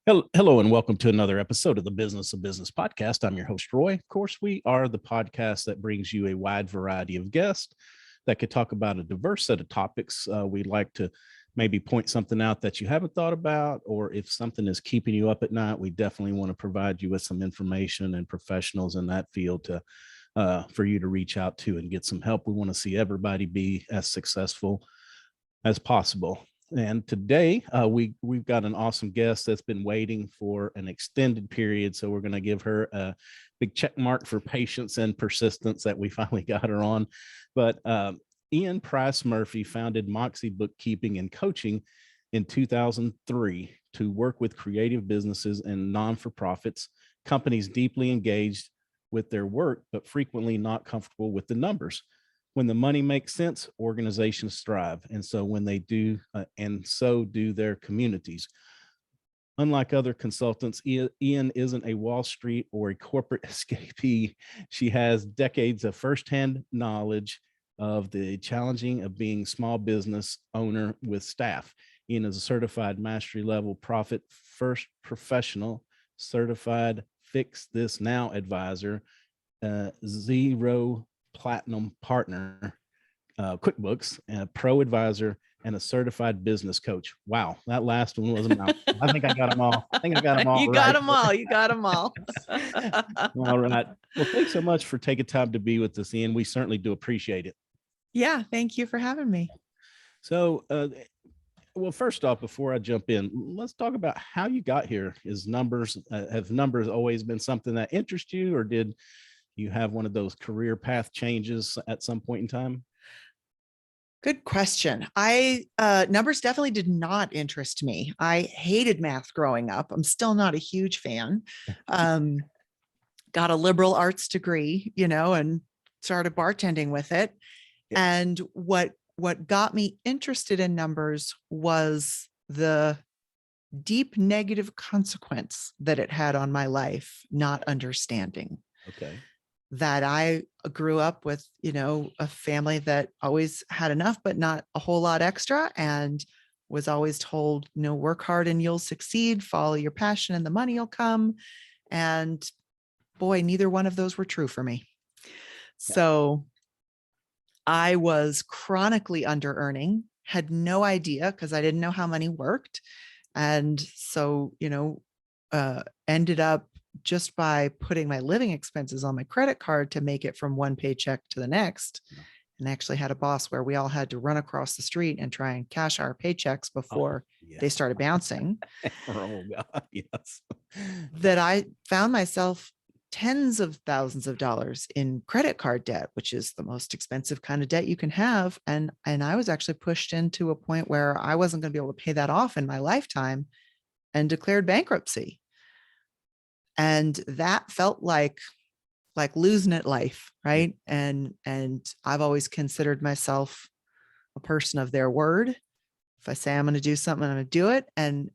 Hello and welcome to another episode of the Business of Business podcast. I'm your host, Roy. Of course, we are the podcast that brings you a wide variety of guests that could talk about a diverse set of topics. We'd like to maybe point something out that you haven't thought about, or if something is keeping you up at night, we definitely want to provide you with some information and professionals in that field to for you to reach out to and get some help. We want to see everybody be as successful as possible. And today we've got an awesome guest that's been waiting for an extended period. So we're going to give her a big check mark for patience and persistence that we finally got her on. But Ian Price Murphy founded Moxie Bookkeeping and Coaching in 2003 to work with creative businesses and non-for-profits, companies deeply engaged with their work, but frequently not comfortable with the numbers. When the money makes sense, organizations thrive. And so when they do, and so do their communities. Unlike other consultants, Ian isn't a Wall Street or a corporate escapee. She has decades of firsthand knowledge of the challenging of being small business owner with staff. Ian is a certified mastery level profit first professional, certified Fix This Now advisor, zero platinum partner, QuickBooks, and a pro advisor, and a certified business coach. Wow, that last one was a mouthful. I think I got them all. You got them all. You got them all. All right. Well, thanks so much for taking time to be with us, Ian. We certainly do appreciate it. Yeah, thank you for having me. So, well, first off, before I jump in, let's talk about how you got here. Have numbers always been something that interests you, or did you have one of those career path changes at some point in time? Good question. Numbers definitely did not interest me. I hated math growing up. I'm still not a huge fan. Got a liberal arts degree, and started bartending with it. Yeah. And what got me interested in numbers was the deep negative consequence that it had on my life, not understanding. Okay. That I grew up with, a family that always had enough, but not a whole lot extra, and was always told, work hard and you'll succeed, follow your passion and the money will come. And boy, neither one of those were true for me. Yeah. So I was chronically under earning, had no idea because I didn't know how money worked. And so, ended up just by putting my living expenses on my credit card to make it from one paycheck to the next. And actually had a boss where we all had to run across the street and try and cash our paychecks before they started bouncing. Oh God, yes. That I found myself tens of thousands of dollars in credit card debt, which is the most expensive kind of debt you can have. And I was actually pushed into a point where I wasn't going to be able to pay that off in my lifetime and declared bankruptcy. And that felt like losing at life, right? And I've always considered myself a person of their word. If I say I'm going to do something, I'm going to do it. And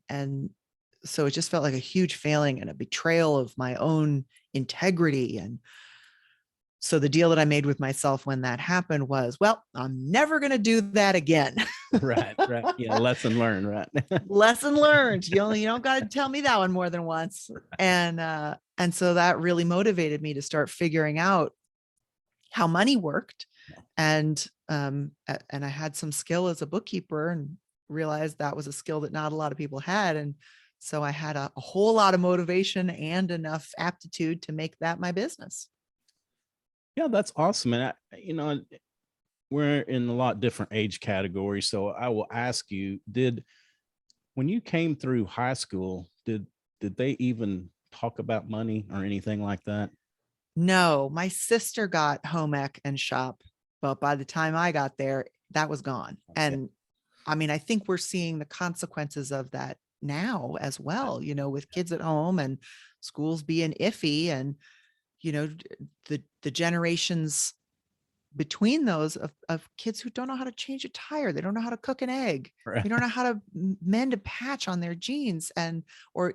so it just felt like a huge failing and a betrayal of my own integrity. And so the deal that I made with myself when that happened was, well, I'm never going to do that again. Right. Yeah. Lesson learned, right? Lesson learned. You don't got to tell me that one more than once. And so that really motivated me to start figuring out how money worked. And I had some skill as a bookkeeper and realized that was a skill that not a lot of people had. And so I had a whole lot of motivation and enough aptitude to make that my business. Yeah, that's awesome. And we're in a lot different age categories. So I will ask you, when you came through high school, did they even talk about money or anything like that? No, my sister got home ec and shop, but by the time I got there, that was gone. Okay. And I mean, I think we're seeing the consequences of that now as well, with kids at home and schools being iffy, and the generations between those of kids who don't know how to change a tire. They don't know how to cook an egg. Right. They don't know how to mend a patch on their jeans or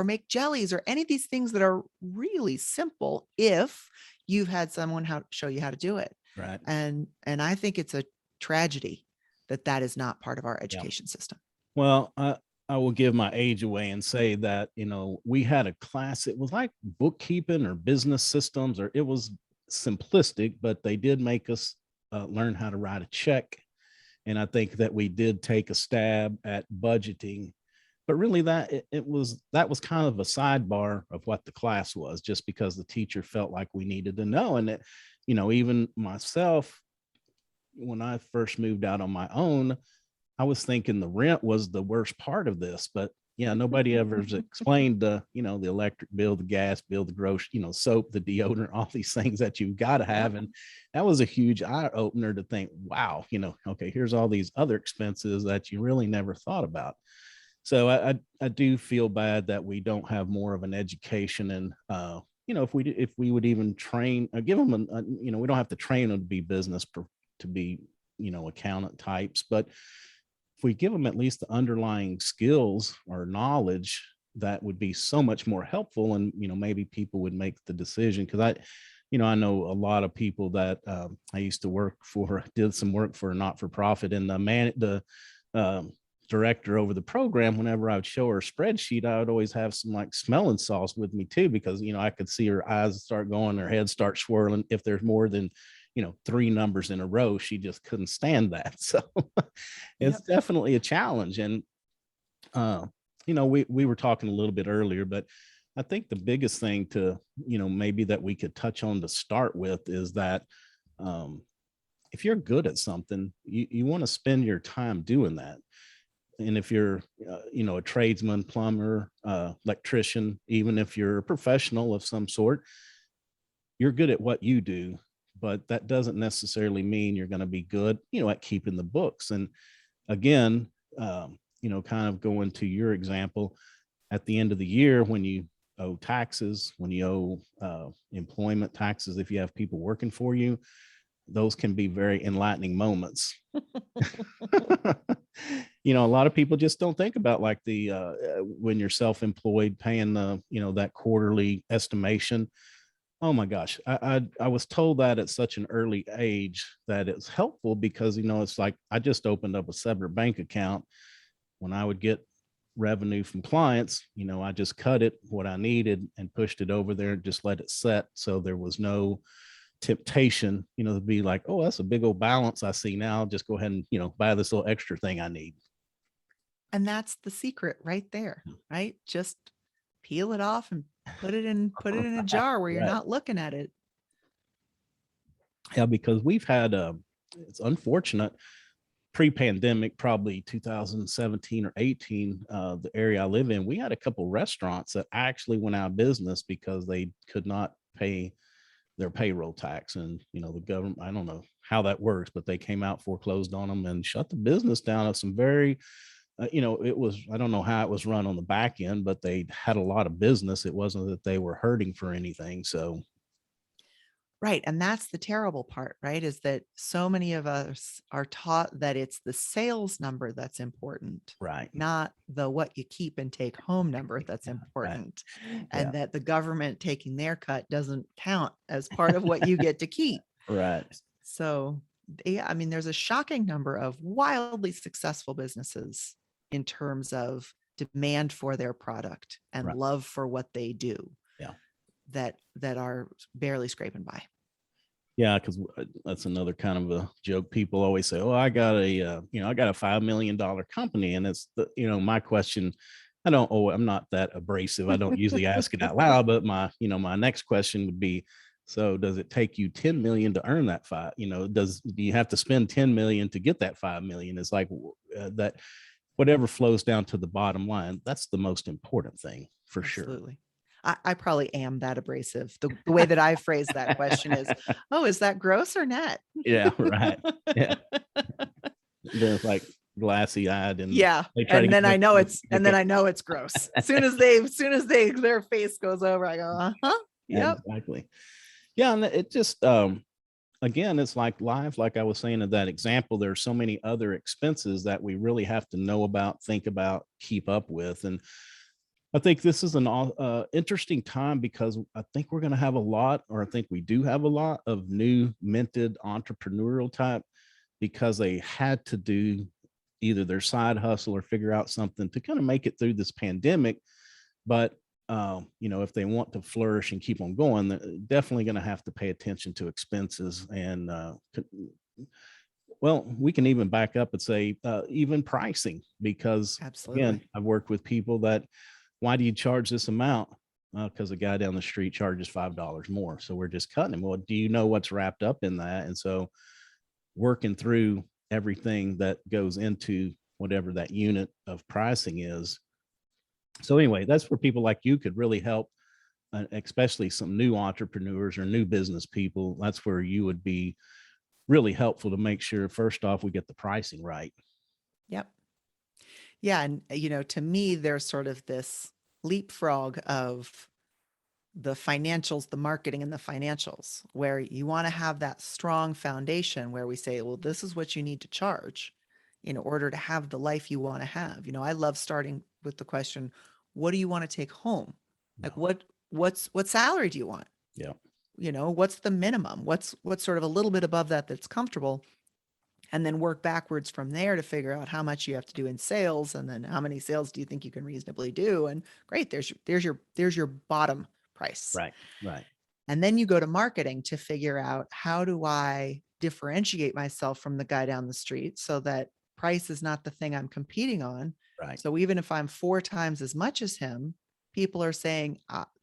make jellies or any of these things that are really simple if you've had someone show you how to do it. Right. And I think it's a tragedy that is not part of our education system. Well, I will give my age away and say that, we had a class, it was like bookkeeping or business systems, or it was simplistic, but they did make us learn how to write a check. And I think that we did take a stab at budgeting, but really that was kind of a sidebar of what the class was, just because the teacher felt like we needed to know. And even myself, when I first moved out on my own, I was thinking the rent was the worst part of this, but yeah, nobody ever has explained the electric bill, the gas bill, the grocery, soap, the deodorant, all these things that you've got to have. And that was a huge eye opener to think, wow, okay, here's all these other expenses that you really never thought about. So I do feel bad that we don't have more of an education. And if we would even train, give them we don't have to train them to be to be accountant types, but if we give them at least the underlying skills or knowledge, that would be so much more helpful. And maybe people would make the decision, because I know a lot of people that I used to work for, did some work for a not-for-profit, and the director over the program, whenever I would show her a spreadsheet, I would always have some like smelling sauce with me too, because I could see her eyes start going, her head start swirling. If there's more than 3 numbers in a row, she just couldn't stand that. So it's definitely a challenge. And we were talking a little bit earlier, but I think the biggest thing to maybe that we could touch on to start with is that if you're good at something, you want to spend your time doing that. And if you're a tradesman, plumber, electrician, even if you're a professional of some sort, you're good at what you do, but that doesn't necessarily mean you're going to be good at keeping the books. And again, kind of going to your example, at the end of the year, when you owe taxes, when you owe employment taxes, if you have people working for you, those can be very enlightening moments. A lot of people just don't think about like the when you're self-employed, paying the that quarterly estimation. Oh my gosh, I was told that at such an early age that it's helpful, because it's like I just opened up a separate bank account. When I would get revenue from clients, I just cut it what I needed and pushed it over there and just let it set, so there was no temptation to be like, oh, that's a big old balance I see now, I'll just go ahead and buy this little extra thing I need. And that's the secret right there, right? Just peel it off and put it in a jar where you're not looking at it. Yeah, because we've had it's unfortunate, pre-pandemic, probably 2017 or 18, the area I live in, we had a couple restaurants that actually went out of business because they could not pay their payroll tax. And the government, I don't know how that works, but they came out, foreclosed on them, and shut the business down. Of some very it was, I don't know how it was run on the back end, but they had a lot of business. It wasn't that they were hurting for anything. So right. And that's the terrible part, right? Is that so many of us are taught that it's the sales number that's important, right, not the what you keep and take home number that's important. Right. And that the government taking their cut doesn't count as part of what you get to keep. Right. So yeah, I mean, there's a shocking number of wildly successful businesses in terms of demand for their product and love for what they do. Yeah. That are barely scraping by. Yeah, because that's another kind of a joke. People always say, "Oh, I got a $5 million company," and it's my question. I'm not that abrasive. I don't usually ask it out loud, but my next question would be, so does it take you 10 million to earn that five? Do you have to spend 10 million to get that 5 million? It's like that, whatever flows down to the bottom line, that's the most important thing for Absolutely. sure. I probably am that abrasive. The way that I phrase that question is, oh, is that gross or net? Yeah, right. Yeah. Then it's like glassy eyed, and and then I know it's gross. As soon as their face goes over, I go, uh-huh. Yep. Exactly. Yeah. And it just again, it's like life, like I was saying in that example, there's so many other expenses that we really have to know about, think about, keep up with. And I think this is an interesting time, because I think we're going to have I think we do have a lot of new minted entrepreneurial type, because they had to do either their side hustle or figure out something to kind of make it through this pandemic. But if they want to flourish and keep on going, they're definitely going to have to pay attention to expenses. And well, we can even back up and say even pricing, because again, Absolutely. I've worked with people that, why do you charge this amount? Because the guy down the street charges $5 more, so we're just cutting him. Well, do you know what's wrapped up in that? And so working through everything that goes into whatever that unit of pricing is. So anyway, that's where people like you could really help, especially some new entrepreneurs or new business people. That's where you would be really helpful to make sure, first off, we get the pricing right. Yep. Yeah. And, to me, there's sort of this leapfrog of the financials, the marketing and the financials, where you want to have that strong foundation where we say, well, this is what you need to charge in order to have the life you want to have. I love starting with the question, what do you want to take home? Like Yeah. what salary do you want? Yeah. What's the minimum? What's sort of a little bit above that that's comfortable? And then work backwards from there to figure out how much you have to do in sales, and then how many sales do you think you can reasonably do? And great, there's your bottom price. Right. Right. And then you go to marketing to figure out, how do I differentiate myself from the guy down the street so that price is not the thing I'm competing on. Right. So even if I'm 4 times as much as him, people are saying,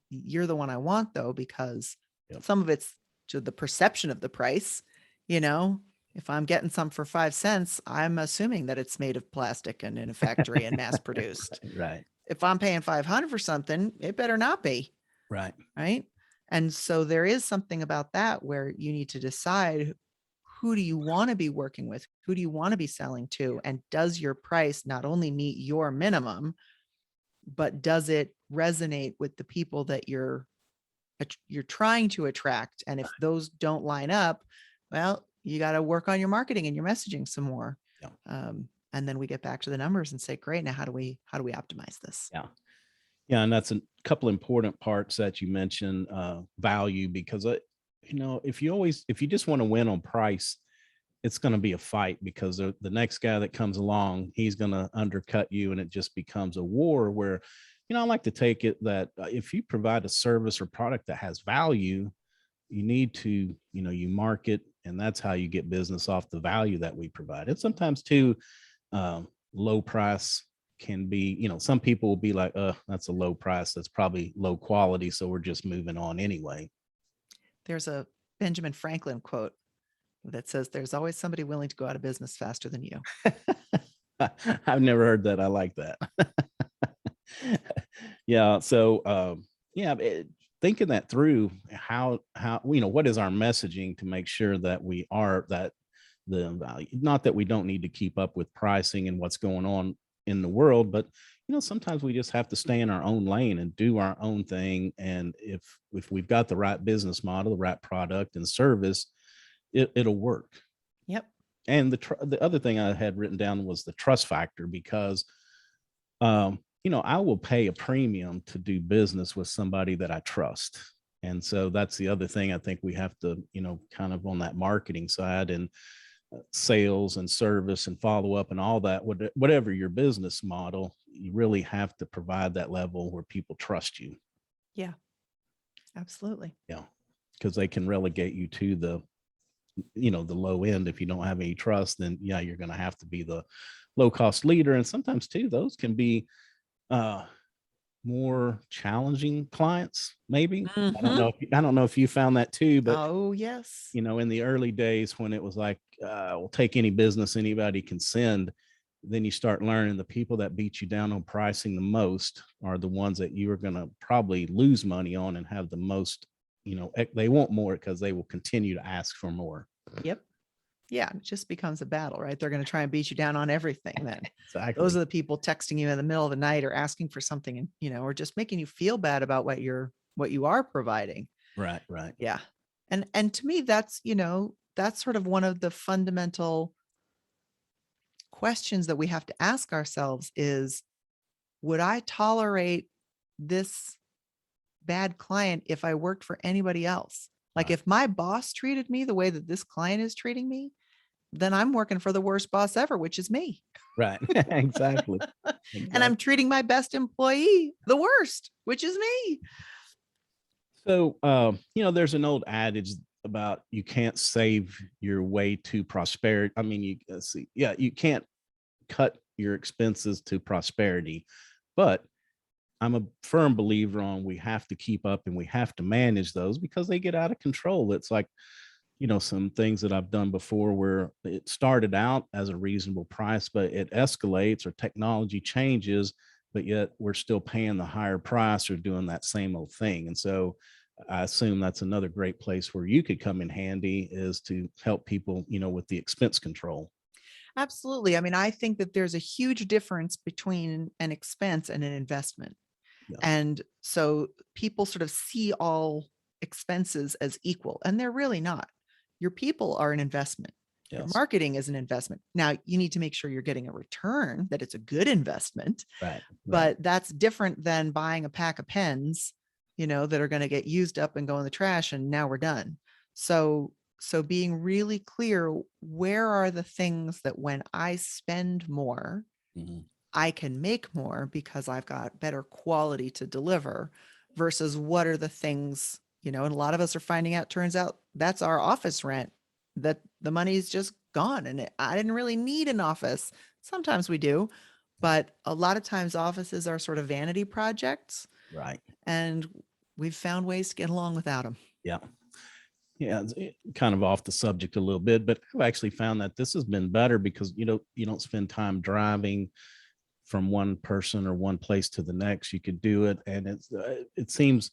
you're the one I want, though, because Yep. some of it's to the perception of the price. If I'm getting some for 5 cents, I'm assuming that it's made of plastic and in a factory and mass produced. Right. If I'm paying 500 for something, it better not be. Right. Right. And so there is something about that where you need to decide, who do you want to be working with? Who do you want to be selling to? And does your price not only meet your minimum, but does it resonate with the people that you're trying to attract? And if those don't line up, well, you got to work on your marketing and your messaging some more. Yeah. And then we get back to the numbers and say, great, now how do we optimize this? Yeah. Yeah. And that's a couple important parts that you mentioned, value, because if you just want to win on price, it's going to be a fight, because the next guy that comes along, he's going to undercut you, and it just becomes a war where, I like to take it that if you provide a service or product that has value, you need to, you market, and that's how you get business off the value that we provide. And sometimes too, low price can be, some people will be like, that's a low price, that's probably low quality, so we're just moving on anyway. There's a Benjamin Franklin quote that says, there's always somebody willing to go out of business faster than you. I've never heard that. I like that. Yeah. So, thinking that through, how, what is our messaging to make sure that we are that the value, not that we don't need to keep up with pricing and what's going on in the world, but sometimes we just have to stay in our own lane and do our own thing. And if we've got the right business model, the right product and service, it'll work. Yep. And the other thing I had written down was the trust factor, because I will pay a premium to do business with somebody that I trust. And so that's the other thing I think we have to, kind of on that marketing side and sales and service and follow up and all that, whatever your business model, you really have to provide that level where people trust you. Yeah, absolutely. Yeah. Because they can relegate you to the low end. If you don't have any trust, then you're going to have to be the low cost leader. And sometimes too, those can be more challenging clients, maybe. Mm-hmm. I don't know if you found that too, but oh yes, in the early days when it was like, we'll take any business anybody can send, then you start learning the people that beat you down on pricing the most are the ones that you are going to probably lose money on and have the most, they want more because they will continue to ask for more. Yep. Yeah, it just becomes a battle, right? They're going to try and beat you down on everything then. Exactly. Those are the people texting you in the middle of the night or asking for something, and or just making you feel bad about what you are providing. Right. Yeah. And to me, that's sort of one of the fundamental questions that we have to ask ourselves is, would I tolerate this bad client if I worked for anybody else? Like, Right. if my boss treated me the way that this client is treating me, then I'm working for the worst boss ever, which is me. Right. Exactly. And I'm Exactly. treating my best employee the worst, which is me. So, there's an old adage about you can't save your way to prosperity. I mean, let's see. Yeah, you can't cut your expenses to prosperity, but I'm a firm believer on we have to keep up and we have to manage those because they get out of control. It's like, some things that I've done before where it started out as a reasonable price, but it escalates or technology changes, but yet we're still paying the higher price or doing that same old thing. And so I assume that's another great place where you could come in handy is to help people, with the expense control. Absolutely. I mean, I think that there's a huge difference between an expense and an investment. Yeah. And so people sort of see all expenses as equal, and they're really not. Your people are an investment. Your Yes. marketing is an investment. Now, you need to make sure you're getting a return, that it's a good investment, Right. Right. but that's different than buying a pack of pens, that are going to get used up and go in the trash and now we're done. So being really clear, where are the things that when I spend more, Mhm. I can make more because I've got better quality to deliver, versus what are the things, and a lot of us are finding out, turns out that's our office rent, that the money's just gone and I didn't really need an office. Sometimes we do, but a lot of times offices are sort of vanity projects, Right. and we've found ways to get along without them. Yeah. Yeah, kind of off the subject a little bit, but I've actually found that this has been better because you don't spend time driving from one person or one place to the next. You could do it, and it seems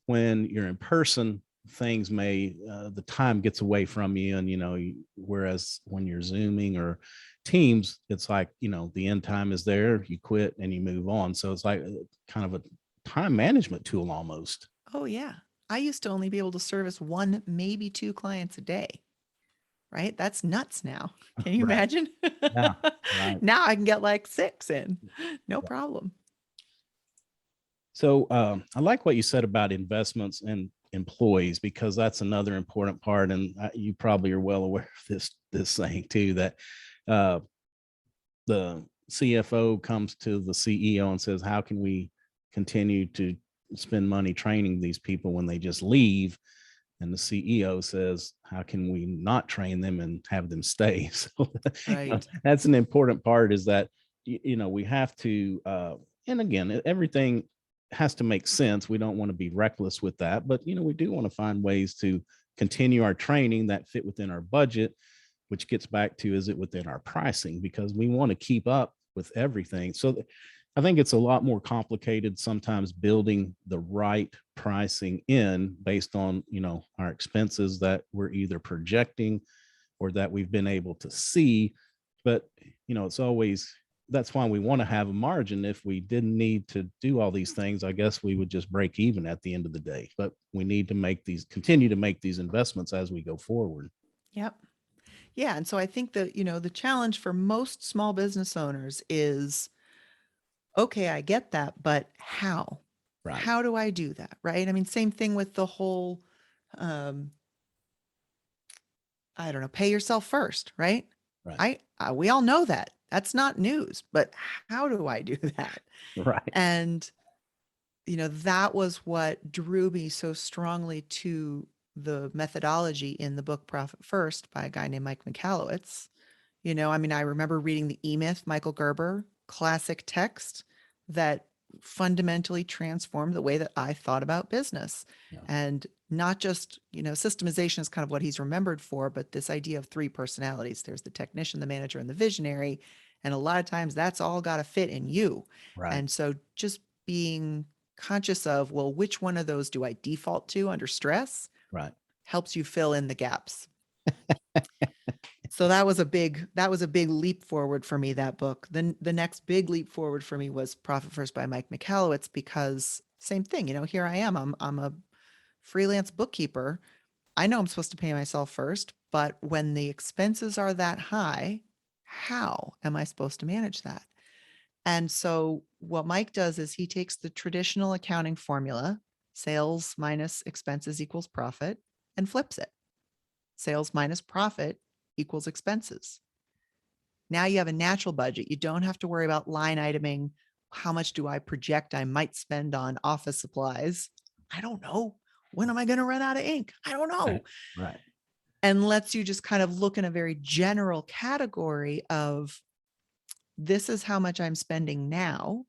when you're in person, things may the time gets away from you, and whereas when you're zooming or Teams, it's like the end time is there, you quit and you move on. So it's like kind of a time management tool almost. Oh yeah. I used to only be able to service one, maybe two clients a day. Right? That's nuts now. Can you Right. imagine? Yeah. Right. Now I can get like 6 in, no Yeah. problem. So I like what you said about investments and employees because that's another important part, and you probably are well aware of this saying too, that uh, the CFO comes to the CEO and says, "How can we continue to spend money training these people when they just leave?" And the CEO says, "How can we not train them and have them stay?" So Right. that's an important part. Is that we have to, and again, everything has to make sense. We don't want to be reckless with that, but we do want to find ways to continue our training that fit within our budget, which gets back to, is it within our pricing? Because we want to keep up with everything. So I think it's a lot more complicated sometimes building the right pricing in based on, our expenses that we're either projecting or that we've been able to see. But, it's always, that's why we want to have a margin. If we didn't need to do all these things, I guess we would just break even at the end of the day. But we need to continue to make these investments as we go forward. Yep. Yeah. And so I think that, the challenge for most small business owners is, okay, I get that, but how? Right. How do I do that? Right. I mean, same thing with the whole, um, I don't know, pay yourself first, right? Right. We all know that. That's not news, but how do I do that? Right. And that was what drew me so strongly to the methodology in the book Profit First by a guy named Mike Michalowicz. I mean, I remember reading the E-Myth, Michael Gerber, classic text that fundamentally transformed the way that I thought about business. Yeah. And not just, systemization is kind of what he's remembered for, but this idea of 3 personalities. There's the technician, the manager, and the visionary. And a lot of times that's all got to fit in you. Right. And so just being conscious of, well, which one of those do I default to under stress? Right. Helps you fill in the gaps. So that was a big leap forward for me, that book. Then the next big leap forward for me was Profit First by Mike Michalowicz, because same thing, here I am. I'm a freelance bookkeeper. I know I'm supposed to pay myself first, but when the expenses are that high, how am I supposed to manage that? And so what Mike does is he takes the traditional accounting formula, sales minus expenses equals profit, and flips it. Sales minus profit equals expenses. Now you have a natural budget. You don't have to worry about line iteming. How much do I project I might spend on office supplies? I don't know. When am I going to run out of ink? I don't know. Right. And lets you just kind of look in a very general category of, this is how much I'm spending now.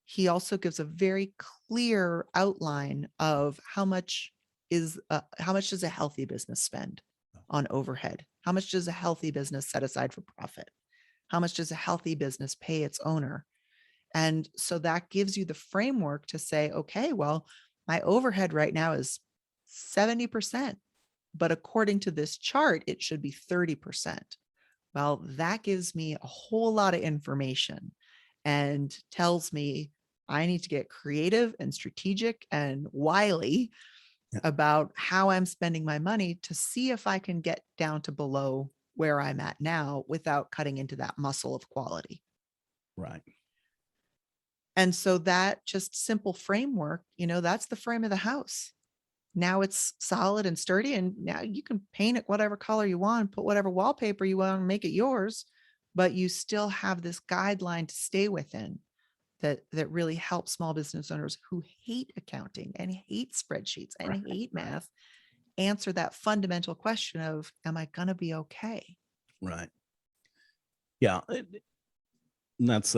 He also gives a very clear outline of how much does a healthy business spend on overhead? How much does a healthy business set aside for profit? How much does a healthy business pay its owner? And so that gives you the framework to say, okay, well, my overhead right now is 70%, but according to this chart, it should be 30%. Well, that gives me a whole lot of information and tells me I need to get creative and strategic and wily about how I'm spending my money to see if I can get down to below where I'm at now without cutting into that muscle of quality. Right. And so that just simple framework, that's the frame of the house. Now it's solid and sturdy, and now you can paint it whatever color you want, put whatever wallpaper you want, and make it yours, but you still have this guideline to stay within that really helps small business owners who hate accounting and hate spreadsheets and hate math answer that fundamental question of, am I going to be okay? Right. Yeah. And that's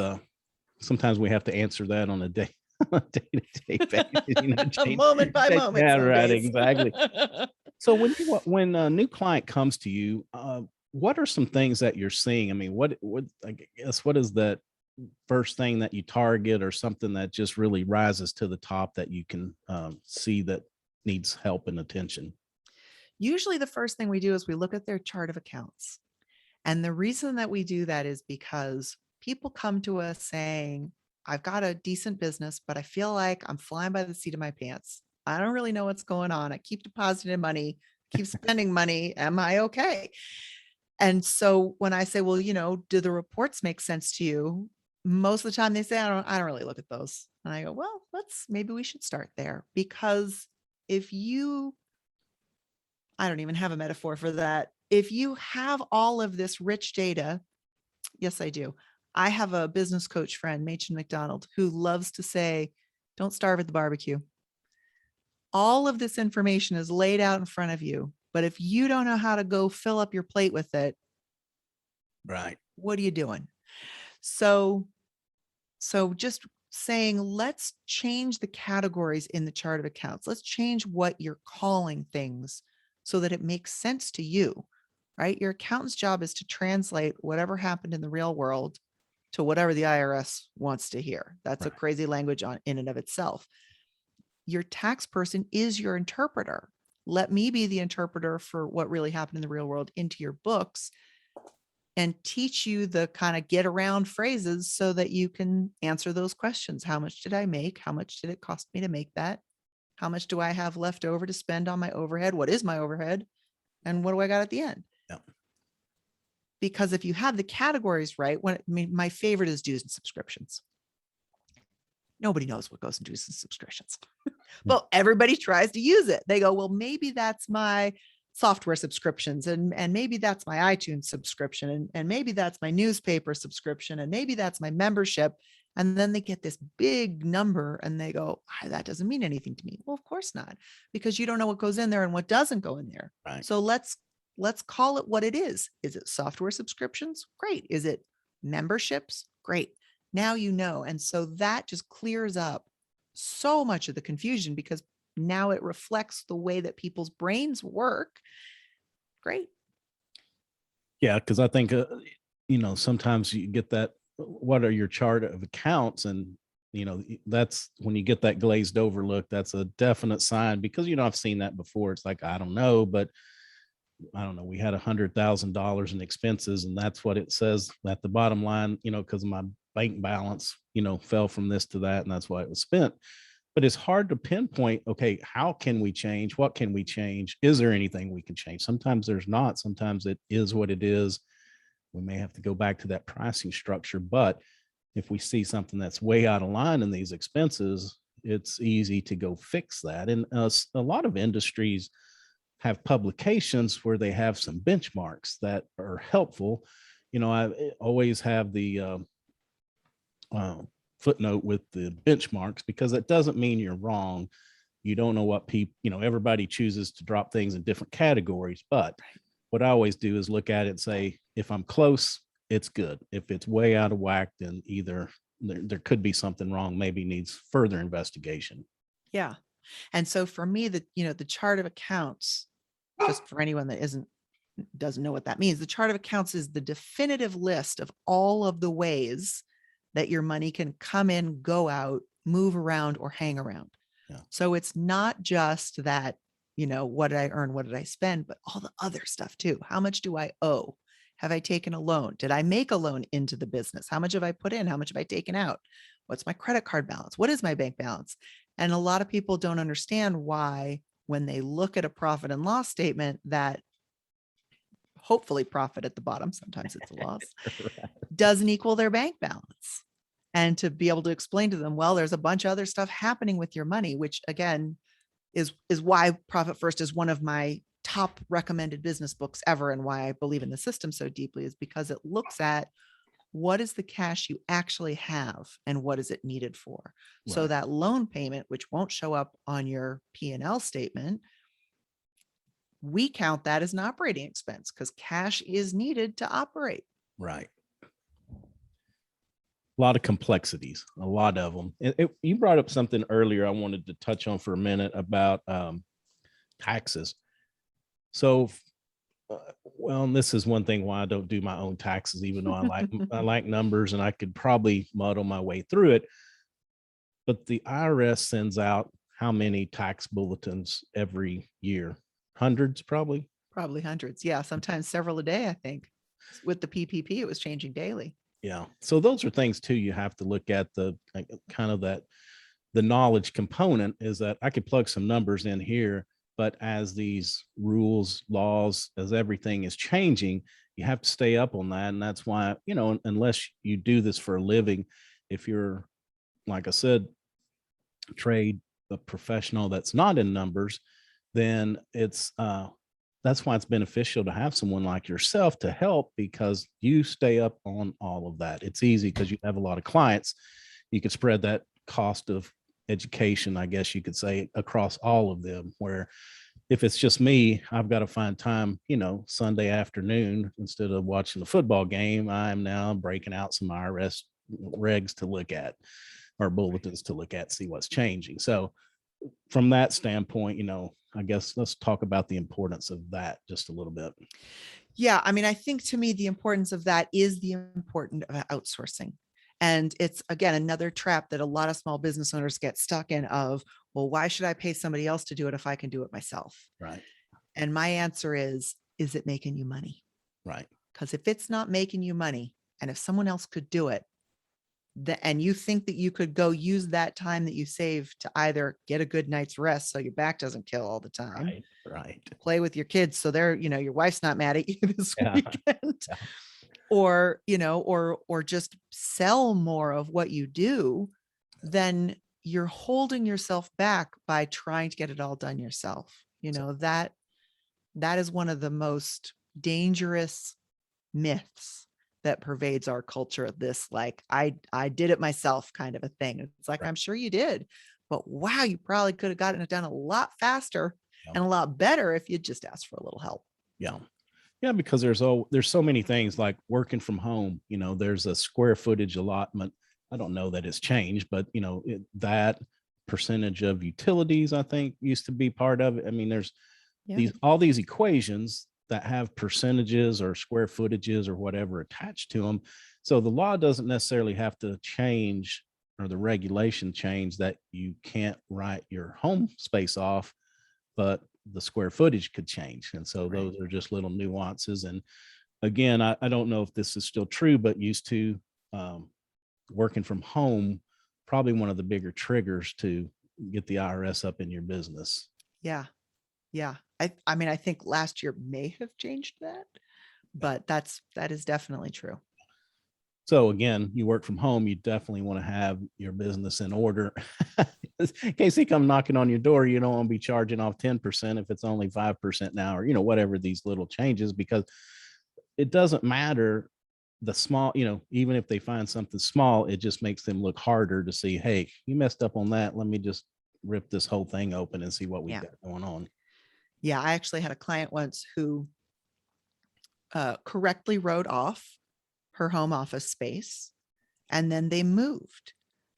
sometimes we have to answer that on a day-to-day basis, moment by moment. Yeah, right, exactly. So when a new client comes to you, what are some things that you're seeing? I mean, what I guess, what is that first thing that you target, or something that just really rises to the top that you can see that needs help and attention? Usually the first thing we do is we look at their chart of accounts. And the reason that we do that is because people come to us saying, I've got a decent business, but I feel like I'm flying by the seat of my pants. I don't really know what's going on. I keep depositing money, keep spending money. Am I okay? And so when I say, well, do the reports make sense to you? Most of the time they say, I don't really look at those. And I go, well, maybe we should start there, because I don't even have a metaphor for that. If you have all of this rich data, yes, I do. I have a business coach friend, Machen McDonald, who loves to say, don't starve at the barbecue. All of this information is laid out in front of you, but if you don't know how to go fill up your plate with it, right, what are you doing? So just saying, let's change the categories in the chart of accounts. Let's change what you're calling things so that it makes sense to you, right? Your accountant's job is to translate whatever happened in the real world to whatever the IRS wants to hear. That's right. A crazy language in and of itself. Your tax person is your interpreter. Let me be the interpreter for what really happened in the real world into your books, and teach you the kind of get around phrases so that you can answer those questions. How much did I make? How much did it cost me to make that? How much do I have left over to spend on my overhead? What is my overhead? And what do I got at the end? Yeah. Because if you have the categories right, my favorite is dues and subscriptions. Nobody knows what goes in dues and subscriptions. Well, everybody tries to use it. They go, well, maybe that's my software subscriptions, and maybe that's my iTunes subscription, and maybe that's my newspaper subscription, and maybe that's my membership. And then they get this big number and they go, that doesn't mean anything to me. Well, of course not, because you don't know what goes in there and what doesn't go in there. Right. So let's call it what it is. Is it software subscriptions? Great. Is it memberships? Great. Now you know. And so that just clears up so much of the confusion, because now it reflects the way that people's brains work. Great. Yeah, because I think, sometimes you get that, what are your chart of accounts? And, that's when you get that glazed over look, that's a definite sign, because, I've seen that before. It's like, I don't know, but I don't know, we had $100,000 in expenses, and that's what it says at the bottom line, because my bank balance, fell from this to that, and that's why it was spent. But it's hard to pinpoint, okay, how can we change? What can we change? Is there anything we can change? Sometimes there's not. Sometimes it is what it is. We may have to go back to that pricing structure. But if we see something that's way out of line in these expenses, it's easy to go fix that. And a lot of industries have publications where they have some benchmarks that are helpful. I always have the footnote with the benchmarks, because it doesn't mean you're wrong. You don't know what people, everybody chooses to drop things in different categories. But what I always do is look at it and say, if I'm close, it's good. If it's way out of whack, then either there could be something wrong, maybe needs further investigation. Yeah. And so for me, the chart of accounts, just for anyone that doesn't know what that means, the chart of accounts is the definitive list of all of the ways that your money can come in, go out, move around, or hang around. Yeah. So it's not just that, what did I earn? What did I spend? But all the other stuff too. How much do I owe? Have I taken a loan? Did I make a loan into the business? How much have I put in? How much have I taken out? What's my credit card balance? What is my bank balance? And a lot of people don't understand why, when they look at a profit and loss statement, that hopefully profit at the bottom, sometimes it's a loss, doesn't equal their bank balance. And to be able to explain to them, well, there's a bunch of other stuff happening with your money, which again is why Profit First is one of my top recommended business books ever, and why I believe in the system so deeply, is because it looks at what is the cash you actually have and what is it needed for. Right. So that loan payment, which won't show up on your P&L statement, we count that as an operating expense because cash is needed to operate. Right. A lot of complexities, a lot of them. You brought up something earlier I wanted to touch on for a minute about taxes. So, well, and this is one thing why I don't do my own taxes, even though I like numbers and I could probably muddle my way through it. But the IRS sends out how many tax bulletins every year? Hundreds, probably? Probably hundreds. Yeah. Sometimes several a day, I think. With the PPP, it was changing daily. Yeah. So those are things too, you have to look at the kind of that, the knowledge component is that I could plug some numbers in here, but as these rules, laws, as everything is changing, you have to stay up on that. And that's why, unless you do this for a living, if you're, like I said, a professional that's not in numbers, then that's why it's beneficial to have someone like yourself to help, because you stay up on all of that. It's easy because you have a lot of clients. You can spread that cost of education, I guess you could say, across all of them, where if it's just me, I've got to find time, Sunday afternoon, instead of watching the football game, I'm now breaking out some IRS regs to look at, or bulletins to look at, see what's changing. So from that standpoint, I guess let's talk about the importance of that just a little bit. Yeah. I mean, I think to me, the importance of that is the importance of outsourcing. And it's, again, another trap that a lot of small business owners get stuck in of, well, why should I pay somebody else to do it if I can do it myself? Right. And my answer is it making you money? Right. Because if it's not making you money, and if someone else could do it, and you think that you could go use that time that you save to either get a good night's rest so your back doesn't kill all the time, right, play with your kids so they're, your wife's not mad at you this weekend, yeah. or just sell more of what you do, then you're holding yourself back by trying to get it all done yourself. That is one of the most dangerous myths that pervades our culture, this like I did it myself kind of a thing. It's like, right. I'm sure you did, but wow, you probably could have gotten it done a lot faster and a lot better if you just asked for a little help. Yeah. Yeah, because there's so many things like working from home. There's a square footage allotment. I don't know that it's changed, but that percentage of utilities, I think, used to be part of it. I mean, there's all these equations that have percentages or square footages or whatever attached to them. So the law doesn't necessarily have to change, or the regulation change, that you can't write your home space off, but the square footage could change. And so those are just little nuances. And again, I don't know if this is still true, but used to working from home, probably one of the bigger triggers to get the IRS up in your business. Yeah. Yeah. I mean, I think last year may have changed that, but that is definitely true. So again, you work from home, you definitely want to have your business in order. In case he come knocking on your door, you don't want to be charging off 10% if it's only 5% now, or, whatever these little changes, because it doesn't matter the small, even if they find something small, it just makes them look harder to see, hey, you messed up on that. Let me just rip this whole thing open and see what we've got going on. Yeah. I actually had a client once who correctly wrote off her home office space, and then they moved.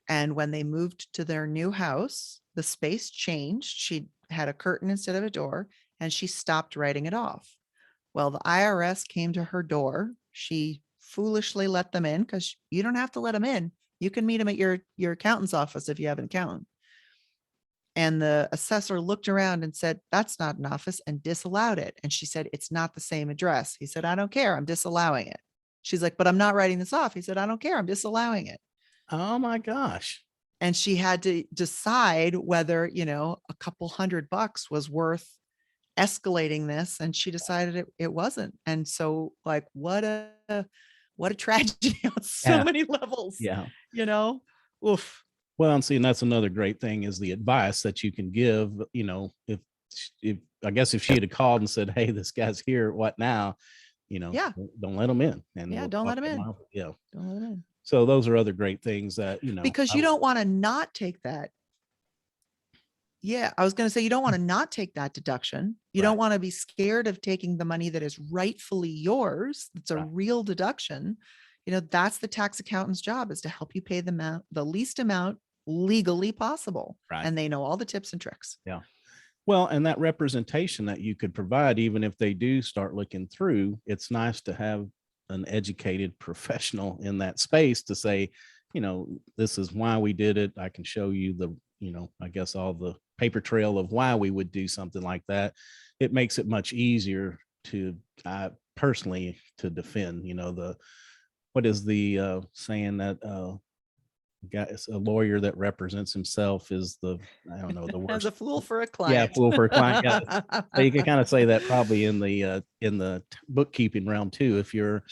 And when they moved to their new house, the space changed. She had a curtain instead of a door, and she stopped writing it off. Well, the IRS came to her door. She foolishly let them in, because you don't have to let them in. You can meet them at your accountant's office if you have an accountant. And the assessor looked around and said, that's not an office, and disallowed it. And she said, it's not the same address. He said, I don't care. I'm disallowing it. She's like, but I'm not writing this off. He said, I don't care. I'm disallowing it. Oh my gosh. And she had to decide whether, a couple $100 was worth escalating this. And she decided it wasn't. And so, like, what a tragedy on so many levels. Yeah. Oof. Well, and see, and that's another great thing is the advice that you can give, if I guess if she had called and said, hey, this guy's here, what now? Don't let him in. And don't let him in. Yeah. Don't let him in. So those are other great things that, because you don't want to not take that. Yeah. I was going to say, you don't want to not take that deduction. You don't want to be scared of taking the money that is rightfully yours. It's a real deduction. That's the tax accountant's job, is to help you pay the least amount legally possible. Right. And they know all the tips and tricks. Yeah. Well, and that representation that you could provide, even if they do start looking through, it's nice to have an educated professional in that space to say, this is why we did it. I can show you the, I guess all the paper trail of why we would do something like that. It makes it much easier to personally to defend, what is the saying that a lawyer that represents himself is the worst. As a fool for a client. Yeah, fool for a client. Yeah. So you can kind of say that probably in the bookkeeping realm too. If you're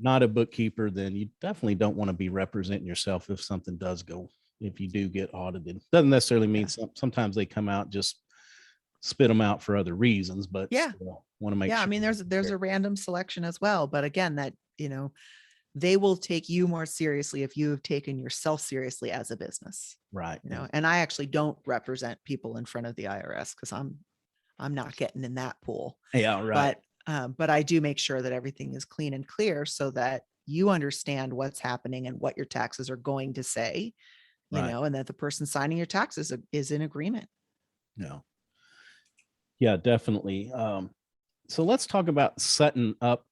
not a bookkeeper, then you definitely don't want to be representing yourself if something does go. If you do get audited, doesn't necessarily mean sometimes they come out, just spit them out for other reasons, but want to make sure. I mean, there's a random selection as well, but again, that they will take you more seriously if you have taken yourself seriously as a business. Right. And I actually don't represent people in front of the IRS, because I'm not getting in that pool. Yeah. Right. But I do make sure that everything is clean and clear, so that you understand what's happening and what your taxes are going to say, and that the person signing your taxes is in agreement. No. Yeah, definitely. So let's talk about setting up.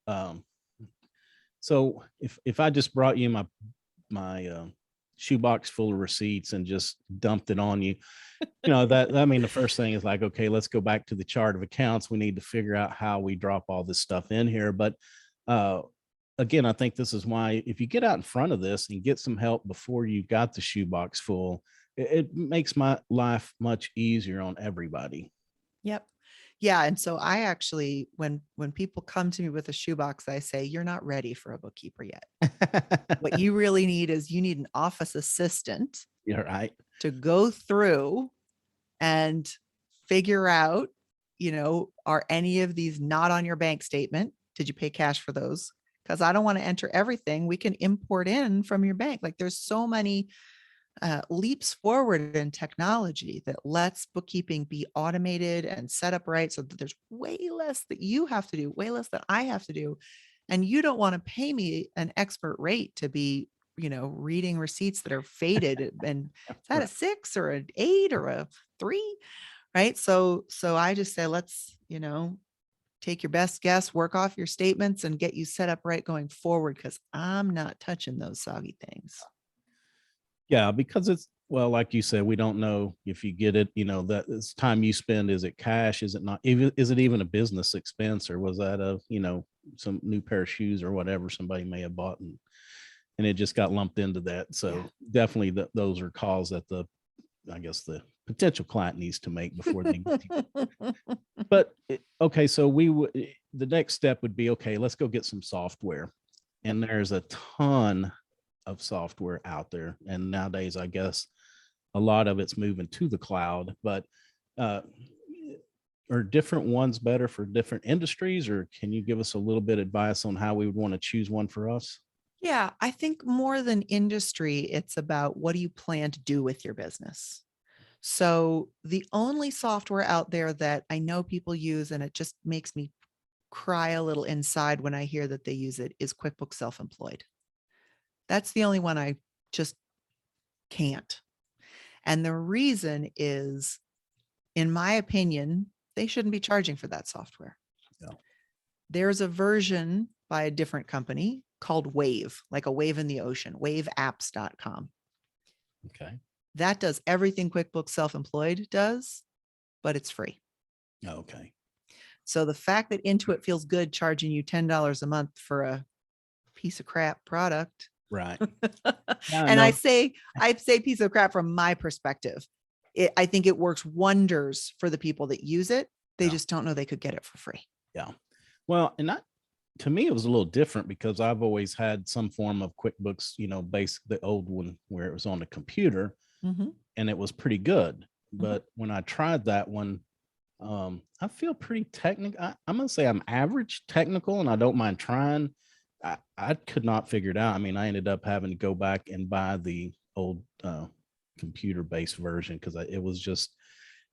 So if I just brought you my shoebox full of receipts and just dumped it on you, the first thing is like, okay, let's go back to the chart of accounts. We need to figure out how we drop all this stuff in here. But again, I think this is why if you get out in front of this and get some help before you got the shoebox full, it makes my life much easier on everybody. Yep. Yeah. And so I actually, when people come to me with a shoebox, I say, you're not ready for a bookkeeper yet. What you really need is an office assistant. You're right. To go through and figure out, are any of these not on your bank statement? Did you pay cash for those? Because I don't want to enter everything. We can import in from your bank. Like, there's so many leaps forward in technology that lets bookkeeping be automated and set up right, so that there's way less that you have to do, way less that I have to do. And you don't want to pay me an expert rate to be, reading receipts that are faded and is that a 6 or an 8 or a 3? Right. So I just say, let's, take your best guess, work off your statements, and get you set up right going forward, because I'm not touching those soggy things. Yeah, because like you said, we don't know if you get it, that it's time you spend. Is it cash? Is it not? Is it even a business expense, or was that some new pair of shoes or whatever somebody may have bought and it just got lumped into that? So definitely those are calls that the potential client needs to make before they get to you. But okay, so the next step would be, okay, let's go get some software. And there's a ton of software out there. And nowadays, I guess a lot of it's moving to the cloud, but uh, are different ones better for different industries, or can you give us a little bit of advice on how we would want to choose one for us? Yeah, I think more than industry, it's about what do you plan to do with your business? So the only software out there that I know people use, and it just makes me cry a little inside when I hear that they use it, is QuickBooks Self-Employed. That's the only one I just can't. And the reason is, in my opinion, they shouldn't be charging for that software. No. There's a version by a different company called Wave, like a wave in the ocean, waveapps.com. Okay. That does everything QuickBooks Self-Employed does, but it's free. Okay. So the fact that Intuit feels good charging you $10 a month for a piece of crap product. Right. And I say piece of crap from my perspective. I think it works wonders for the people that use it. They just don't know they could get it for free. Yeah. Well, and that, to me, it was a little different because I've always had some form of QuickBooks, basic, the old one where it was on the computer, and it was pretty good. But when I tried that one, I feel pretty technical. I'm going to say I'm average technical, and I don't mind trying. I could not figure it out. I mean, I ended up having to go back and buy the old computer-based version because it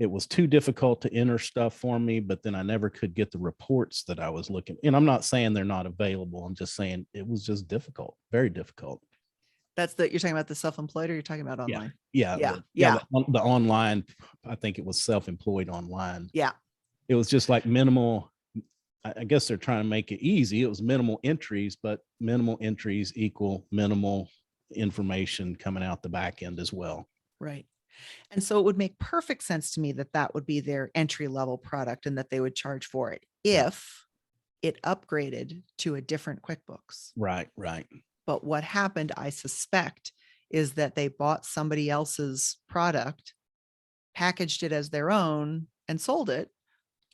was too difficult to enter stuff for me, but then I never could get the reports that I was looking. And I'm not saying they're not available. I'm just saying it was just difficult, very difficult. You're talking about the self-employed, or you're talking about online? Yeah. The online, I think it was self-employed online. Yeah. It was just like minimal. I guess they're trying to make it easy. It was minimal entries, but minimal entries equal minimal information coming out the back end as well. Right. And so it would make perfect sense to me that that would be their entry level product and that they would charge for it if it upgraded to a different QuickBooks. Right, right. But what happened, I suspect, is that they bought somebody else's product, packaged it as their own, and sold it.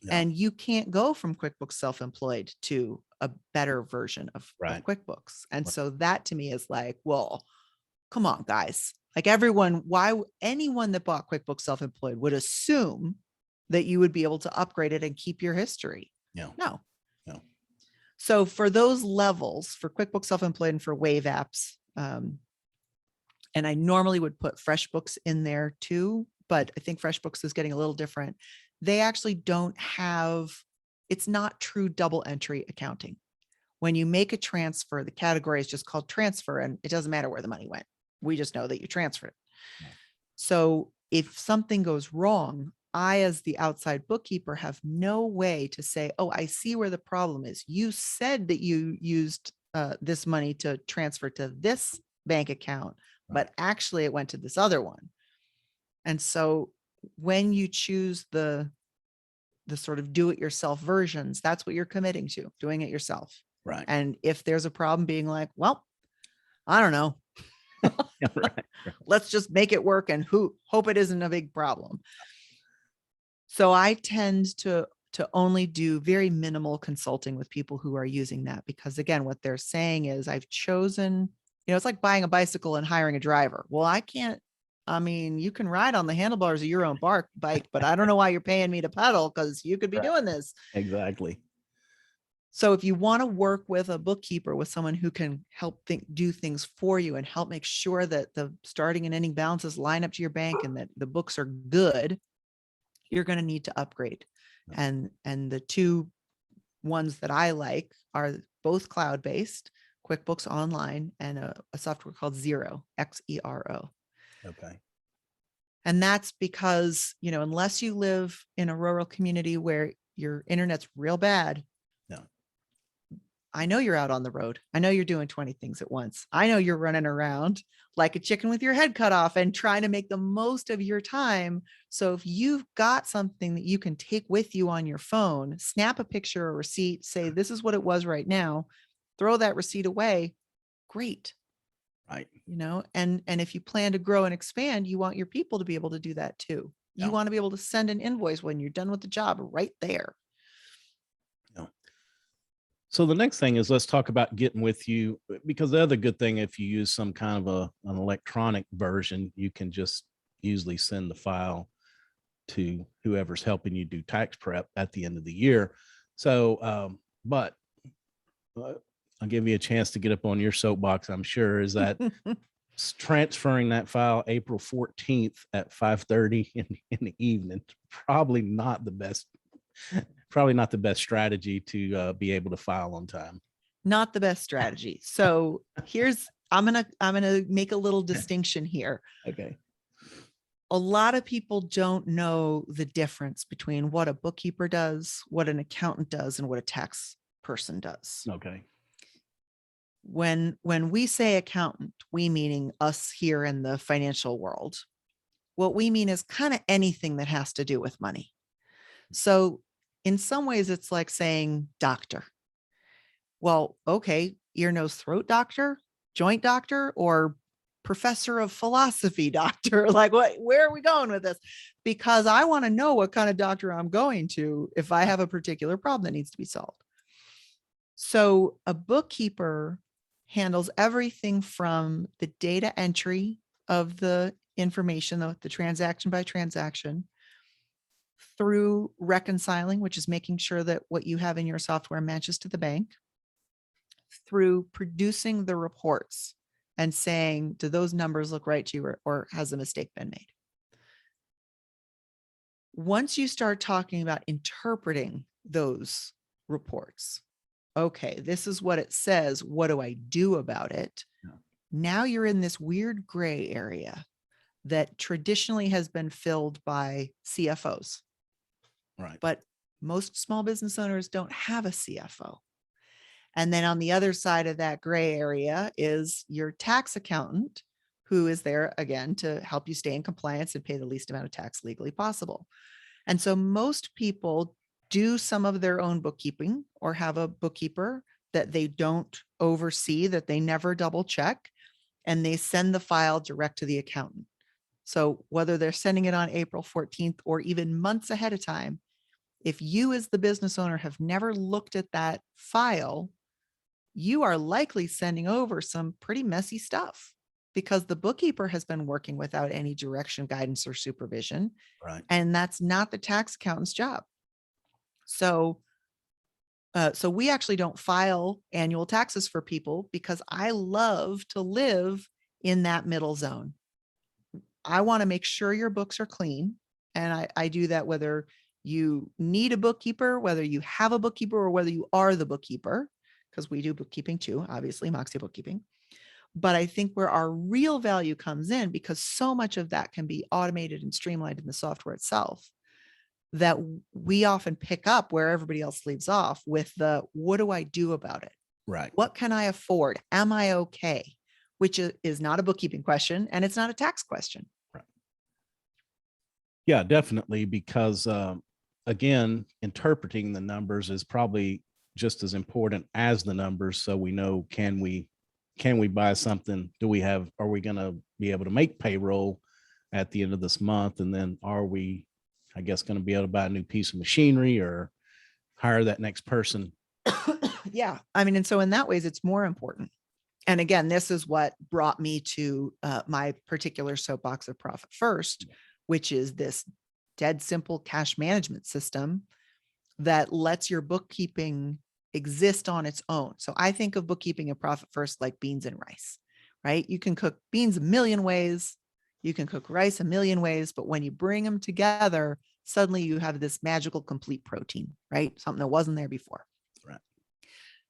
Yeah. And you can't go from QuickBooks Self-Employed to a better version of QuickBooks. And so that to me is like, well, come on, guys. Like anyone that bought QuickBooks Self-Employed would assume that you would be able to upgrade it and keep your history. No. So for those levels, for QuickBooks Self-Employed and for Wave apps, and I normally would put FreshBooks in there too, but I think FreshBooks is getting a little different. They actually don't have, it's not true double entry accounting. When you make a transfer, the category is just called transfer, and it doesn't matter where the money went. We just know that you transferred it. So if something goes wrong, I, as the outside bookkeeper, have no way to say, oh, I see where the problem is. You said that you used this money to transfer to this bank account, but actually it went to this other one. And so when you choose the sort of do-it-yourself versions, that's what you're committing to, doing it yourself. Right. And if there's a problem, being like, well, I don't know. Let's just make it work and hope it isn't a big problem. So I tend to only do very minimal consulting with people who are using that, because again, what they're saying is, I've chosen, it's like buying a bicycle and hiring a driver. Well, you can ride on the handlebars of your own bike, but I don't know why you're paying me to pedal, because you could be doing this. Exactly. So if you want to work with a bookkeeper, with someone who can help do things for you and help make sure that the starting and ending balances line up to your bank and that the books are good, you're going to need to upgrade. And the two ones that I like are both cloud-based, QuickBooks Online, and a software called Xero, Xero. Okay. And that's because, unless you live in a rural community where your internet's real bad, I know you're out on the road. I know you're doing 20 things at once. I know you're running around like a chicken with your head cut off and trying to make the most of your time. So if you've got something that you can take with you on your phone, snap a picture or receipt, say, this is what it was right now, throw that receipt away. Great. Right. And if you plan to grow and expand, you want your people to be able to do that too. You want to be able to send an invoice when you're done with the job right there. So the next thing is let's talk about getting with you, because the other good thing, if you use some kind of an electronic version, you can just usually send the file to whoever's helping you do tax prep at the end of the year. So, but I'll give you a chance to get up on your soapbox, I'm sure, is that transferring that file April 14th at 5:30 in the evening, probably not the best strategy to be able to file on time. Not the best strategy. So I'm gonna make a little distinction here. Okay. A lot of people don't know the difference between what a bookkeeper does, what an accountant does, and what a tax person does. Okay. When we say accountant, we meaning us here in the financial world. What we mean is kind of anything that has to do with money. So in some ways, it's like saying doctor. Well, okay, ear, nose, throat doctor, joint doctor, or professor of philosophy doctor. Like, where are we going with this? Because I want to know what kind of doctor I'm going to if I have a particular problem that needs to be solved. So a bookkeeper handles everything from the data entry of the information, the transaction by transaction, through reconciling, which is making sure that what you have in your software matches to the bank, through producing the reports and saying, do those numbers look right to you, or has a mistake been made? Once you start talking about interpreting those reports, okay, this is what it says. What do I do about it? Yeah. Now you're in this weird gray area that traditionally has been filled by CFOs. Right. But most small business owners don't have a CFO. And then on the other side of that gray area is your tax accountant, who is there again to help you stay in compliance and pay the least amount of tax legally possible. And so most people do some of their own bookkeeping or have a bookkeeper that they don't oversee, that they never double check, and they send the file direct to the accountant. So whether they're sending it on April 14th or even months ahead of time, if you as the business owner have never looked at that file, you are likely sending over some pretty messy stuff because the bookkeeper has been working without any direction, guidance, or supervision. Right. And that's not the tax accountant's job. So we actually don't file annual taxes for people because I love to live in that middle zone. I want to make sure your books are clean. And I do that whether you need a bookkeeper, whether you have a bookkeeper, or whether you are the bookkeeper, because we do bookkeeping too, obviously, Moxie Bookkeeping. But I think where our real value comes in, because so much of that can be automated and streamlined in the software itself, that we often pick up where everybody else leaves off with the, what do I do about it? Right. What can I afford? Am I okay? Which is not a bookkeeping question, and it's not a tax question. Right. Yeah, definitely. Because again, interpreting the numbers is probably just as important as the numbers. So we know, can we buy something? Are we going to be able to make payroll at the end of this month? And then are we, I guess, going to be able to buy a new piece of machinery or hire that next person? Yeah. I mean, and so in that ways, it's more important. And again, this is what brought me to my particular soapbox of Profit First, which is this dead simple cash management system that lets your bookkeeping exist on its own. So I think of bookkeeping and Profit First like beans and rice, right? You can cook beans a million ways. You can cook rice a million ways, but when you bring them together, suddenly you have this magical complete protein, right? Something that wasn't there before. Right.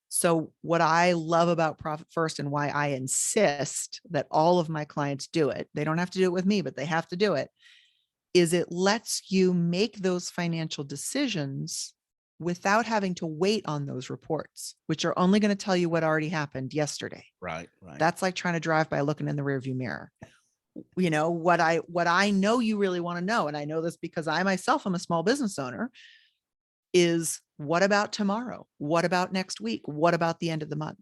So what I love about Profit First and why I insist that all of my clients do it, they don't have to do it with me, but they have to do it, is it lets you make those financial decisions without having to wait on those reports, which are only going to tell you what already happened yesterday. Right. Right. That's like trying to drive by looking in the rearview mirror. You know, what I know you really want to know, and I know this because I myself am a small business owner, is what about tomorrow? What about next week? What about the end of the month?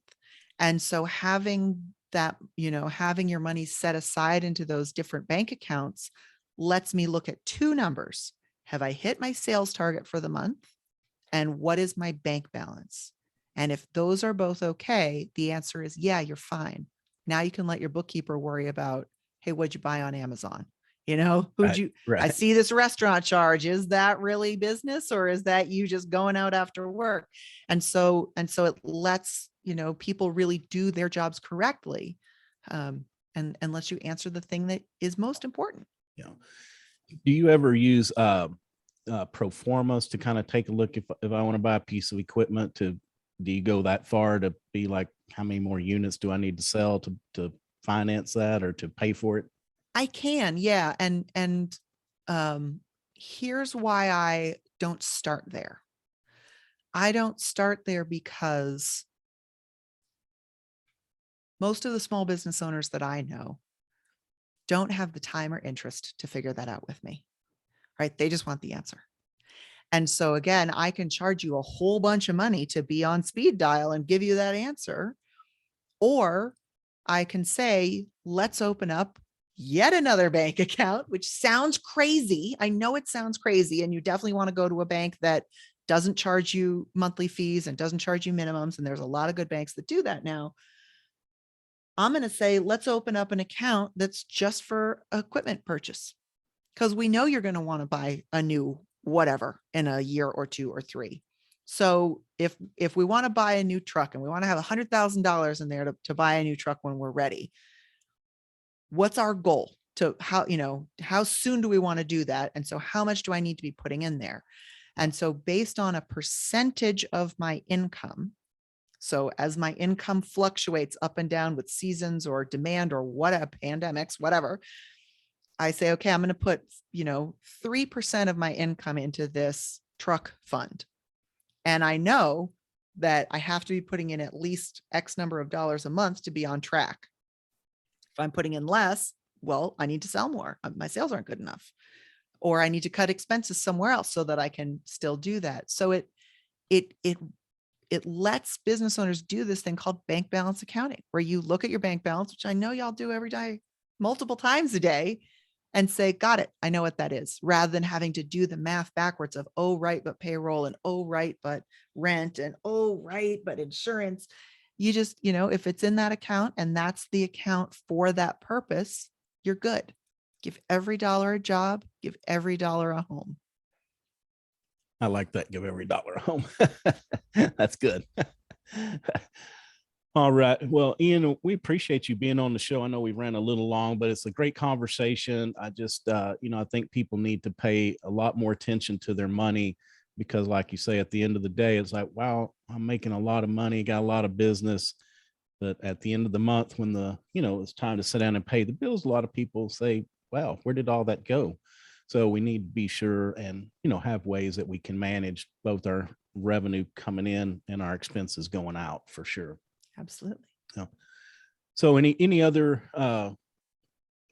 And so having that, having your money set aside into those different bank accounts lets me look at two numbers. Have I hit my sales target for the month? And what is my bank balance? And if those are both okay, the answer is, yeah, you're fine. Now you can let your bookkeeper worry about, hey, what'd you buy on Amazon? Right, I right. see this restaurant charge. Is that really business, or is that you just going out after work? And so it lets, people really do their jobs correctly. And lets you answer the thing that is most important. Yeah. Do you ever use pro formas to kind of take a look if I want to buy a piece of equipment? Do you go that far to be like, how many more units do I need to sell to finance that or to pay for it? I can, yeah. And here's why I don't start there. I don't start there because most of the small business owners that I know don't have the time or interest to figure that out with me, right? They just want the answer. And so again, I can charge you a whole bunch of money to be on speed dial and give you that answer. Or I can say, let's open up yet another bank account, which sounds crazy. I know it sounds crazy. And you definitely want to go to a bank that doesn't charge you monthly fees and doesn't charge you minimums. And there's a lot of good banks that do that now. I'm going to say, let's open up an account that's just for equipment purchase, because we know you're going to want to buy a new whatever in a year or 2 or 3. So if we want to buy a new truck and we want to have $100,000 in there to buy a new truck when we're ready, what's our goal? To how soon do we want to do that? And so how much do I need to be putting in there? And so based on a percentage of my income, so as my income fluctuates up and down with seasons or demand or whatever, pandemics, whatever, I say, okay, I'm going to put, 3% of my income into this truck fund. And I know that I have to be putting in at least X number of dollars a month to be on track. If I'm putting in less, well, I need to sell more. My sales aren't good enough, or I need to cut expenses somewhere else so that I can still do that. So it lets business owners do this thing called bank balance accounting, where you look at your bank balance, which I know y'all do every day, multiple times a day, and say, got it, I know what that is, rather than having to do the math backwards of, oh, right, but payroll, and oh, right, but rent, and oh, right, but insurance. You just, if it's in that account and that's the account for that purpose, you're good. Give every dollar a job, give every dollar a home. I like that. Give every dollar a home. That's good. All right. Well, Ian, we appreciate you being on the show. I know we ran a little long, but it's a great conversation. I just, I think people need to pay a lot more attention to their money, because like you say, at the end of the day, it's like, wow, I'm making a lot of money, got a lot of business. But at the end of the month, when it's time to sit down and pay the bills, a lot of people say, wow, where did all that go? So we need to be sure and, have ways that we can manage both our revenue coming in and our expenses going out, for sure. Absolutely. So any other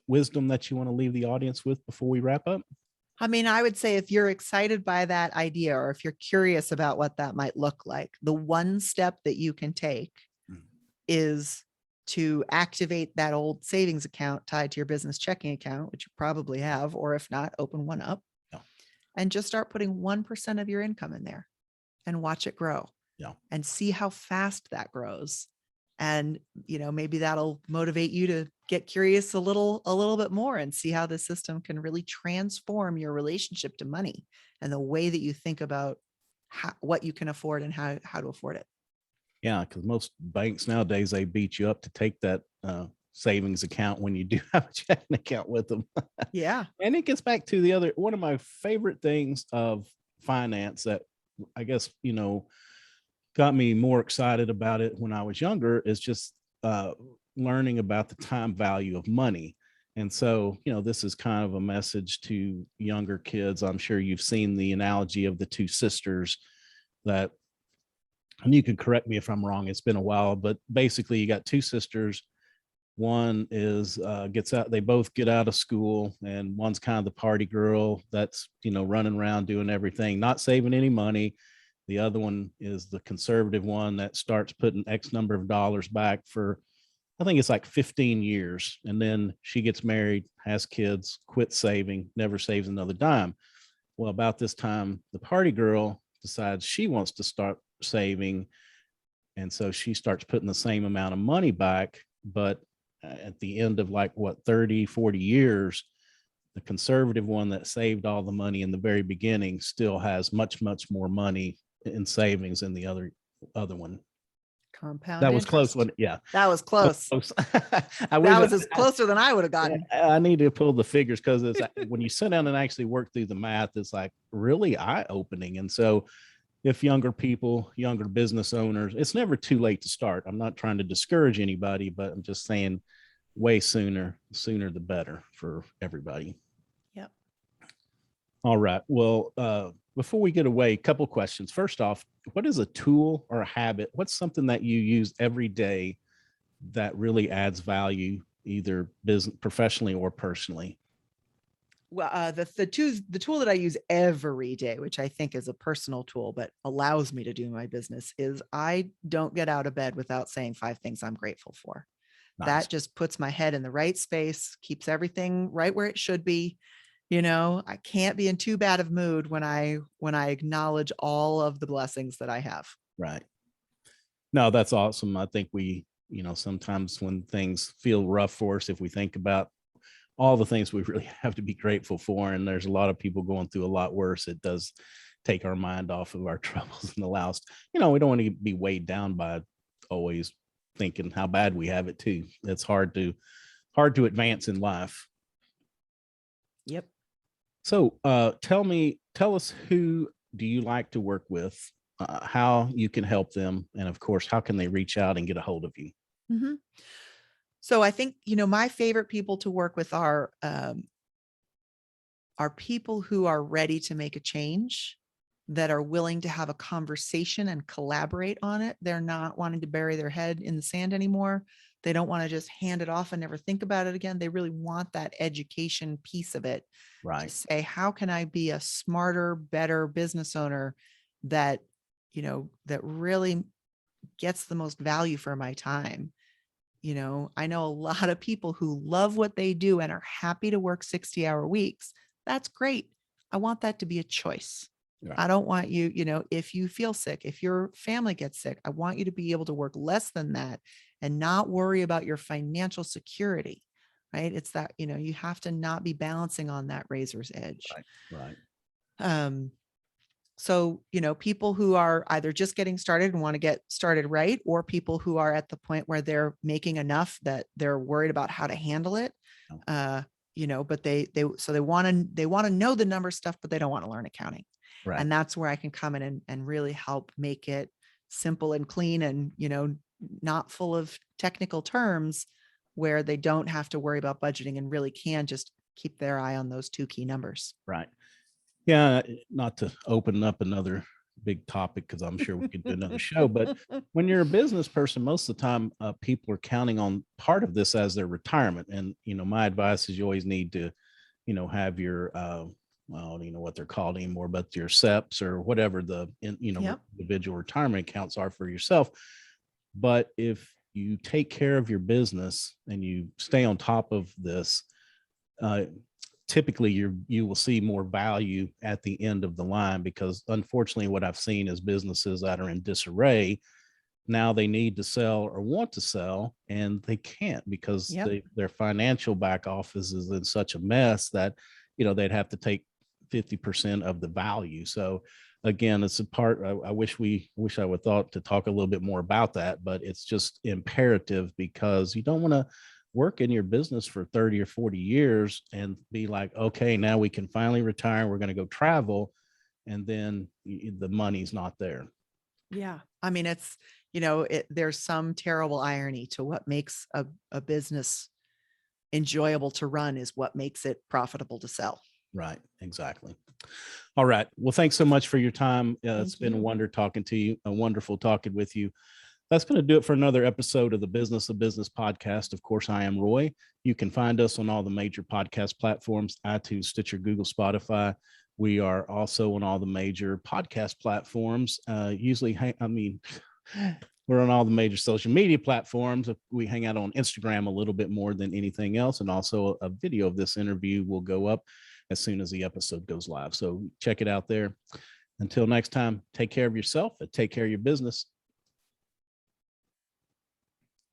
wisdom that you want to leave the audience with before we wrap up? I mean, I would say if you're excited by that idea, or if you're curious about what that might look like, the one step that you can take is to activate that old savings account tied to your business checking account, which you probably have, or if not, open one up. Yeah. And just start putting 1% of your income in there and watch it grow. Yeah. And see how fast that grows. And, maybe that'll motivate you to get curious a little bit more and see how the system can really transform your relationship to money and the way that you think about what you can afford and how to afford it. Yeah, because most banks nowadays, they beat you up to take that savings account when you do have a checking account with them. Yeah. And it gets back to one of my favorite things of finance that I guess, got me more excited about it when I was younger is just learning about the time value of money. And so, this is kind of a message to younger kids. I'm sure you've seen the analogy of the two sisters that, and you can correct me if I'm wrong, it's been a while, but basically you got two sisters. One is gets out, they both get out of school, and one's kind of the party girl that's, running around doing everything, not saving any money. The other one is the conservative one that starts putting X number of dollars back for, I think it's like 15 years. And then she gets married, has kids, quits saving, never saves another dime. Well, about this time, the party girl decides she wants to start saving, And so she starts putting the same amount of money back, but at the end of 30, 40 years, the conservative one that saved all the money in the very beginning still has much, much more money in savings than the other one. Compound That was interest. close one. Yeah. That was close. I wish That was as closer than I would have gotten. I need to pull the figures, because it's when you sit down and actually work through the math, it's like really eye-opening. And so if younger business owners, it's never too late to start. I'm not trying to discourage anybody, but I'm just saying way sooner the better for everybody. Yep. All right. Well, before we get away, a couple questions. First off, what is a tool or a habit? What's something that you use every day that really adds value, either business, professionally or personally? Well, the tool that I use every day, which I think is a personal tool, but allows me to do my business, is I don't get out of bed without saying 5 things I'm grateful for. Nice. That just puts my head in the right space, keeps everything right where it should be. I can't be in too bad of mood when I acknowledge all of the blessings that I have. Right. No, that's awesome. I think we, sometimes when things feel rough for us, if we think about all the things we really have to be grateful for, and there's a lot of people going through a lot worse, it does take our mind off of our troubles and allow us, we don't want to be weighed down by always thinking how bad we have it too. It's hard to advance in life. Yep. So tell us, who do you like to work with, how you can help them, and of course, how can they reach out and get a hold of you? Mm-hmm. So I think, my favorite people to work with are people who are ready to make a change, that are willing to have a conversation and collaborate on it. They're not wanting to bury their head in the sand anymore. They don't want to just hand it off and never think about it again. They really want that education piece of it. Right. To say, how can I be a smarter, better business owner that, that really gets the most value for my time? I know a lot of people who love what they do and are happy to work 60-hour weeks. That's great. I want that to be a choice. Right. I don't want you, if you feel sick, if your family gets sick, I want you to be able to work less than that and not worry about your financial security, right? It's that, you have to not be balancing on that razor's edge. Right. So, people who are either just getting started and want to get started right, or people who are at the point where they're making enough that they're worried about how to handle it. But they want to know the number stuff, but they don't want to learn accounting. Right. And that's where I can come in and really help make it simple and clean and, not full of technical terms, where they don't have to worry about budgeting and really can just keep their eye on those 2 key numbers. Right. Yeah. Not to open up another big topic, because I'm sure we could do another show, but when you're a business person, most of the time people are counting on part of this as their retirement. And, my advice is you always need to, have your, well, what they're called anymore, but your SEPs or whatever the, yep, individual retirement accounts are for yourself. But if you take care of your business and you stay on top of this, typically you will see more value at the end of the line, because unfortunately what I've seen is businesses that are in disarray. Now they need to sell or want to sell, and they can't, because yep, their financial back office is in such a mess that, they'd have to take 50% of the value. So again, it's a part, I wish I would thought to talk a little bit more about that, but it's just imperative, because you don't want to work in your business for 30 or 40 years and be like, okay, now we can finally retire. We're going to go travel. And then the money's not there. Yeah. I mean, it's, there's some terrible irony to what makes a business enjoyable to run is what makes it profitable to sell. Right. Exactly. All right. Well, thanks so much for your time. It's been a wonder talking to you, a wonderful talking with you. That's going to do it for another episode of the Business of Business podcast. Of course, I am Roy. You can find us on all the major podcast platforms: iTunes, Stitcher, Google, Spotify. We are also on all the major podcast platforms. We're on all the major social media platforms. We hang out on Instagram a little bit more than anything else. And also a video of this interview will go up as soon as the episode goes live. So check it out there. Until next time, take care of yourself and take care of your business.